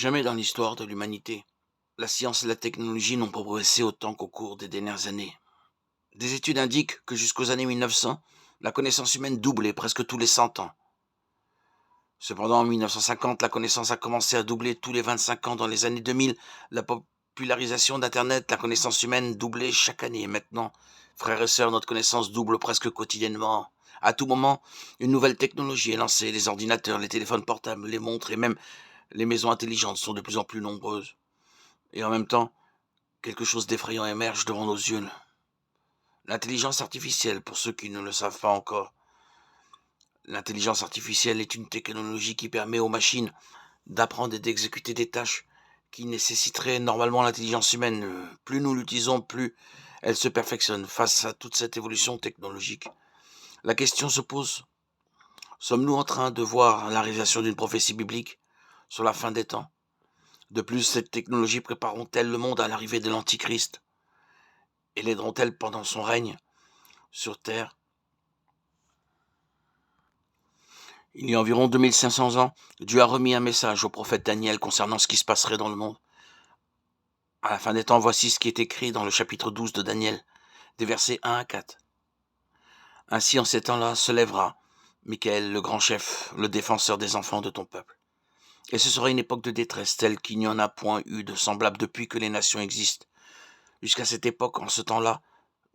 Jamais dans l'histoire de l'humanité, la science et la technologie n'ont progressé autant qu'au cours des dernières années. Des études indiquent que jusqu'aux années 1900, la connaissance humaine doublait presque tous les 100 ans. Cependant, en 1950, la connaissance a commencé à doubler tous les 25 ans. Dans les années 2000, la popularisation d'Internet, la connaissance humaine doublait chaque année. Maintenant, frères et sœurs, notre connaissance double presque quotidiennement. À tout moment, une nouvelle technologie est lancée. Les ordinateurs, les téléphones portables, les montres et même les maisons intelligentes sont de plus en plus nombreuses. Et en même temps, quelque chose d'effrayant émerge devant nos yeux. L'intelligence artificielle, pour ceux qui ne le savent pas encore. L'intelligence artificielle est une technologie qui permet aux machines d'apprendre et d'exécuter des tâches qui nécessiteraient normalement l'intelligence humaine. Plus nous l'utilisons, plus elle se perfectionne face à toute cette évolution technologique. La question se pose, sommes-nous en train de voir la réalisation d'une prophétie biblique sur la fin des temps? De plus, cette technologie prépareront-elle le monde à l'arrivée de l'Antichrist et l'aideront-elle pendant son règne sur Terre? Il y a environ 2500 ans, Dieu a remis un message au prophète Daniel concernant ce qui se passerait dans le monde. À la fin des temps, voici ce qui est écrit dans le chapitre 12 de Daniel, des versets 1 à 4. Ainsi, en ces temps-là, se lèvera Michael, le grand chef, le défenseur des enfants de ton peuple. Et ce sera une époque de détresse telle qu'il n'y en a point eu de semblable depuis que les nations existent. Jusqu'à cette époque, en ce temps-là,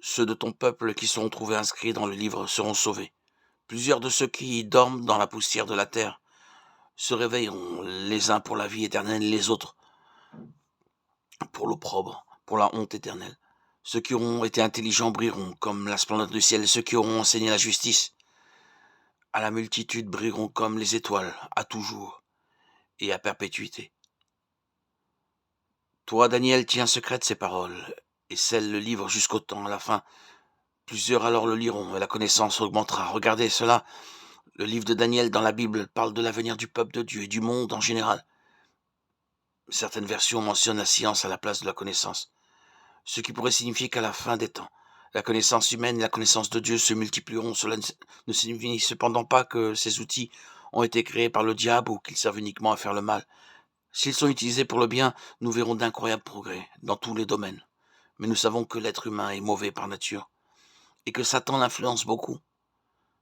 ceux de ton peuple qui seront trouvés inscrits dans le livre seront sauvés. Plusieurs de ceux qui dorment dans la poussière de la terre se réveilleront, les uns pour la vie éternelle, les autres pour l'opprobre, pour la honte éternelle. Ceux qui auront été intelligents brilleront comme la splendeur du ciel, et ceux qui auront enseigné la justice à la multitude brilleront comme les étoiles, à toujours et à perpétuité. Toi, Daniel, tiens secrète ces paroles, et scelle le livre jusqu'au temps, à la fin. Plusieurs alors le liront, et la connaissance augmentera. Regardez cela, le livre de Daniel dans la Bible parle de l'avenir du peuple de Dieu et du monde en général. Certaines versions mentionnent la science à la place de la connaissance, ce qui pourrait signifier qu'à la fin des temps, la connaissance humaine et la connaissance de Dieu se multiplieront. Cela ne signifie cependant pas que ces outils ont été créés par le diable ou qu'ils servent uniquement à faire le mal. S'ils sont utilisés pour le bien, nous verrons d'incroyables progrès dans tous les domaines. Mais nous savons que l'être humain est mauvais par nature et que Satan l'influence beaucoup.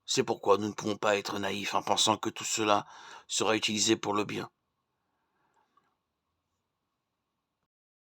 C'est pourquoi nous ne pouvons pas être naïfs en pensant que tout cela sera utilisé pour le bien.